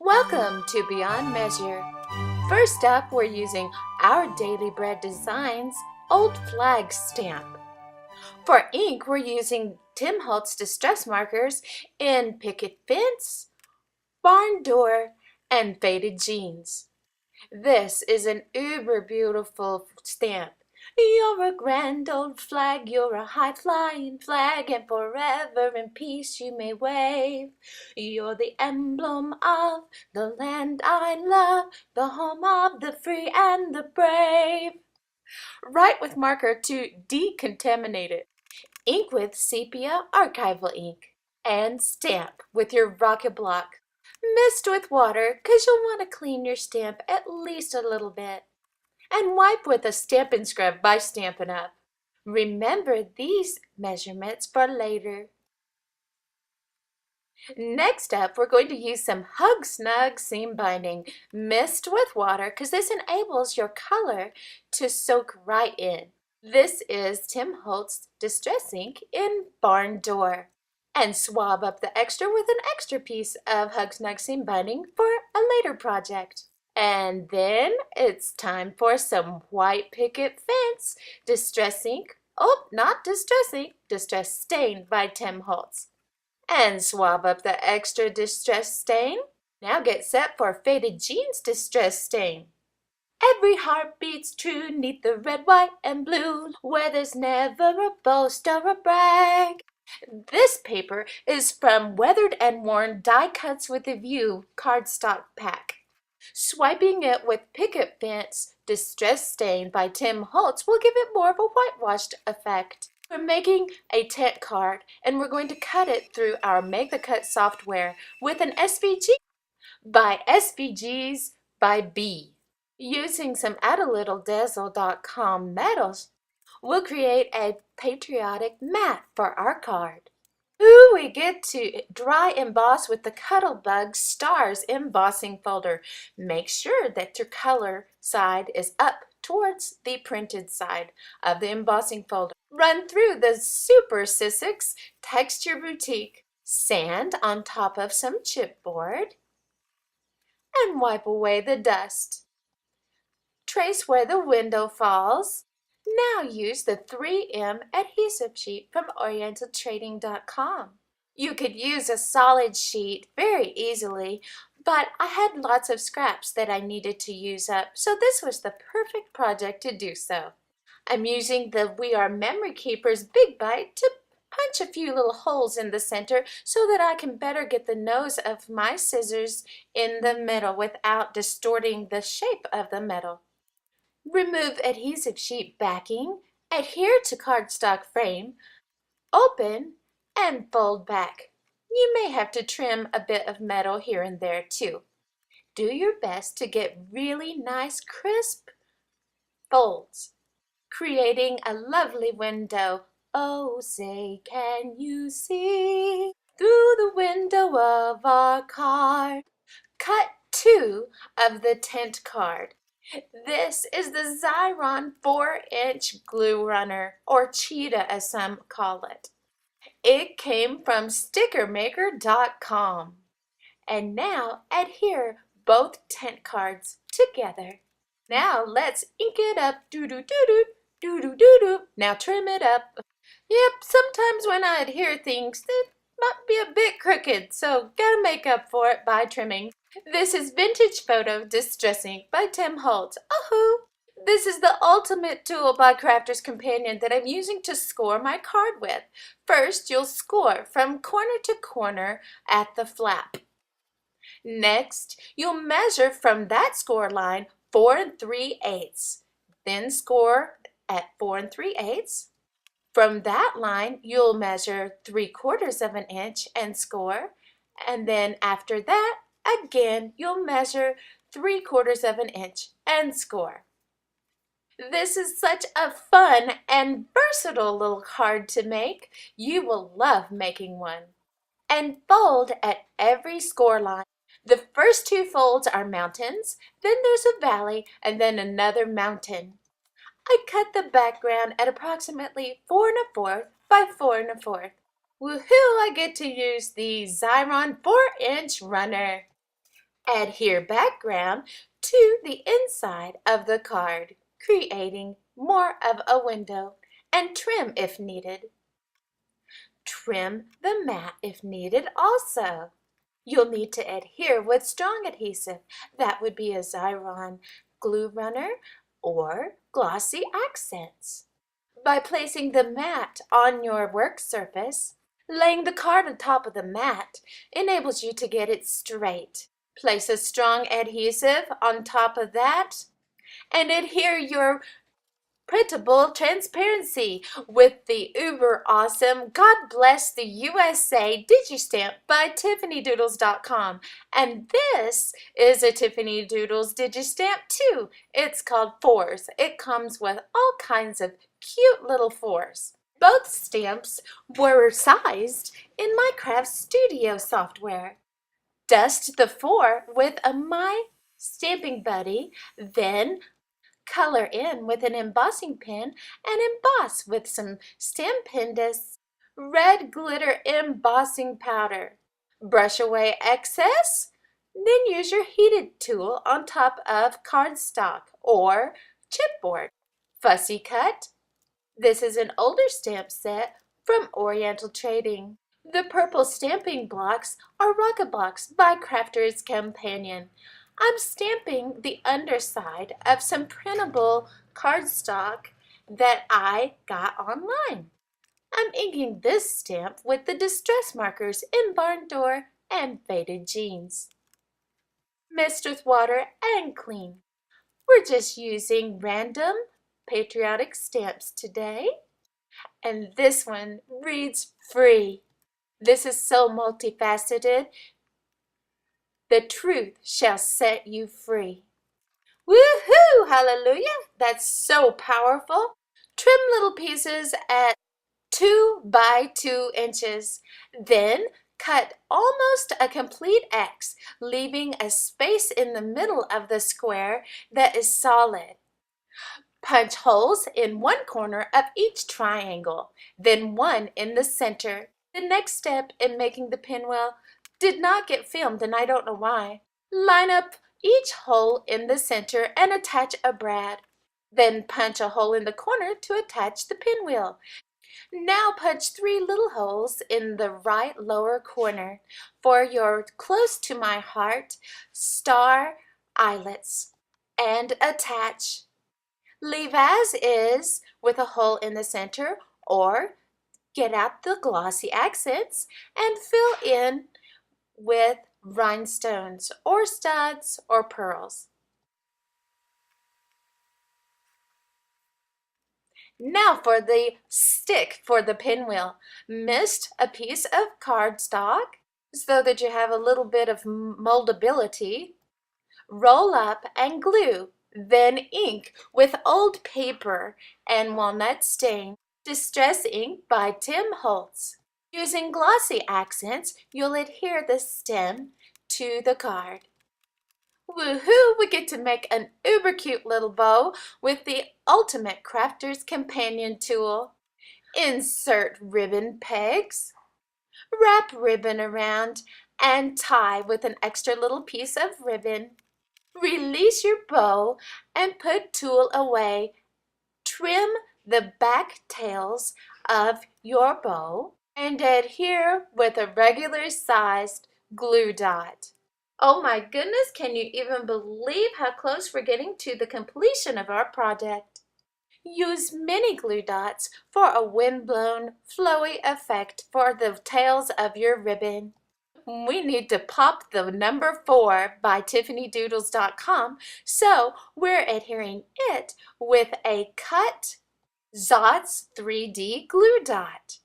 Welcome to Beyond Measure. First up, we're using our Daily Bread Designs Old Flag stamp. For ink, we're using Tim Holtz Distress Markers in Picket Fence, Barn Door, and Faded Jeans. This is an uber beautiful stamp. You're a grand old flag, you're a high-flying flag, and forever in peace you may wave. You're the emblem of the land I love, the home of the free and the brave. Write with marker to decontaminate it. Ink with sepia archival ink. And stamp with your rocket block. Mist with water, 'cause you'll want to clean your stamp at least a little bit. And wipe with a Stampin' Scrub by Stampin' Up. Remember these measurements for later. Next up, we're going to use some Hug Snug seam binding mixed with water because this enables your color to soak right in. This is Tim Holtz Distress Ink in Barn Door. And swab up the extra with an extra piece of Hug Snug seam binding for a later project. And then it's time for some White Picket Fence Distress Ink. Oh, not Distress Ink, Distress Stain by Tim Holtz. And swab up the extra distress stain. Now get set for Faded Jeans Distress Stain. Every heart beats true neath the red, white, and blue, where there's never a boast or a brag. This paper is from Weathered and Worn Die Cuts with a View cardstock pack. Swiping it with Picket Fence Distress Stain by Tim Holtz will give it more of a whitewashed effect. We're making a tent card and we're going to cut it through our Make the Cut software with an SVG by SVGs by B. Using some addalittledazzle.com metals, we'll create a Patriotic mat for our card. Ooh, we get to dry emboss with the Cuttlebug Stars embossing folder. Make sure that your color side is up towards the printed side of the embossing folder. Run through the Super Sissics Texture Boutique sand on top of some chipboard and wipe away the dust. Trace where the window falls. Now use the 3M adhesive sheet from orientaltrading.com. You could use a solid sheet very easily, but I had lots of scraps that I needed to use up, so this was the perfect project to do so. I'm using the We Are Memory Keepers Big Bite to punch a few little holes in the center so that I can better get the nose of my scissors in the middle without distorting the shape of the metal. Remove adhesive sheet backing, adhere to cardstock frame, open, and fold back. You may have to trim a bit of metal here and there too. Do your best to get really nice crisp folds, creating a lovely window. Oh, say, can you see through the window of our card? Cut 2 of the tent card. This is the Xyron 4-inch glue runner, or cheetah as some call it. It came from stickermaker.com. And now adhere both tent cards together. Now let's ink it up. Doo-doo-doo-doo, doo-doo-doo-doo. Now trim it up. Yep, sometimes when I adhere things, it might be a bit crooked, so gotta make up for it by trimming. This is Vintage Photo Distress Ink by Tim Holtz. Ahoo! This is the ultimate tool by Crafter's Companion that I'm using to score my card with. First, you'll score from corner to corner at the flap. Next, you'll measure from that score line 4 3/8. Then score at 4 3/8. From that line, you'll measure 3/4 of an inch and score. And then after that, again, you'll measure 3/4 of an inch and score. This is such a fun and versatile little card to make. You will love making one. And fold at every score line. The first 2 folds are mountains, then there's a valley, and then another mountain. I cut the background at approximately 4 1/4 by 4 1/4. Woohoo! I get to use the Xyron 4-inch runner. Adhere background to the inside of the card, creating more of a window, and trim if needed. Trim the mat if needed also. You'll need to adhere with strong adhesive. That would be a Xyron glue runner or glossy accents. By placing the mat on your work surface, laying the card on top of the mat enables you to get it straight. Place a strong adhesive on top of that and adhere your printable transparency with the uber awesome God Bless the USA Digistamp by TiffanyDoodles.com. And this is a Tiffany Doodles Digistamp too. It's called Fours. It comes with all kinds of cute little fours. Both stamps were sized in my Craft Studio software. Dust the four with a My Stamping Buddy, then color in with an embossing pen and emboss with some Stampendous red glitter embossing powder. Brush away excess, then use your heated tool on top of cardstock or chipboard. Fussy cut. This is an older stamp set from Oriental Trading. The purple stamping blocks are Rocket Blocks by Crafter's Companion. I'm stamping the underside of some printable cardstock that I got online. I'm inking this stamp with the distress markers in Barn Door and Faded Jeans. Mist with water and clean. We're just using random Patriotic stamps today. And this one reads free. This is so multifaceted. The truth shall set you free. Woohoo! Hallelujah! That's so powerful. Trim little pieces at 2 by 2 inches. Then cut almost a complete X, leaving a space in the middle of the square that is solid. Punch holes in one corner of each triangle, then one in the center. The next step in making the pinwheel did not get filmed, and I don't know why. Line up each hole in the center and attach a brad. Then punch a hole in the corner to attach the pinwheel. Now punch 3 little holes in the right lower corner for your close to my heart star eyelets and attach. Leave as is with a hole in the center, or get out the glossy accents and fill in with rhinestones or studs or pearls. Now for the stick for the pinwheel. Mist a piece of cardstock so that you have a little bit of moldability. Roll up and glue. Then ink with old paper and walnut stain. Distress ink by Tim Holtz. Using glossy accents, you'll adhere the stem to the card. Woohoo! We get to make an uber cute little bow with the ultimate crafter's companion tool. Insert ribbon pegs. Wrap ribbon around and tie with an extra little piece of ribbon. Release your bow and put tool away. Trim the back tails of your bow and adhere with a regular sized glue dot. Oh my goodness, can you even believe how close we're getting to the completion of our project? Use mini glue dots for a windblown, flowy effect for the tails of your ribbon. We need to pop the number 4 by TiffanyDoodles.com, so we're adhering it with a cut Zotz 3D glue dot.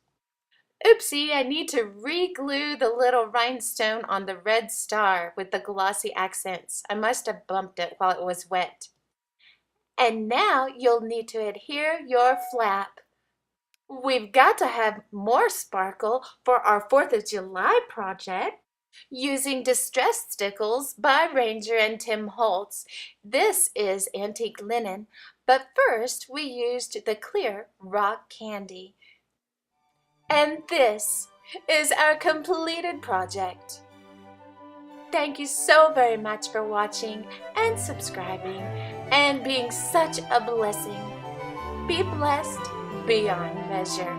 Oopsie, I need to re-glue the little rhinestone on the red star with the glossy accents. I must have bumped it while it was wet. And now you'll need to adhere your flap. We've got to have more sparkle for our 4th of July project. Using Distress Stickles by Ranger and Tim Holtz. This is antique linen, but first we used the clear rock candy. And this is our completed project. thank you so very much for watching and subscribing and being such a blessing. Be blessed beyond measure.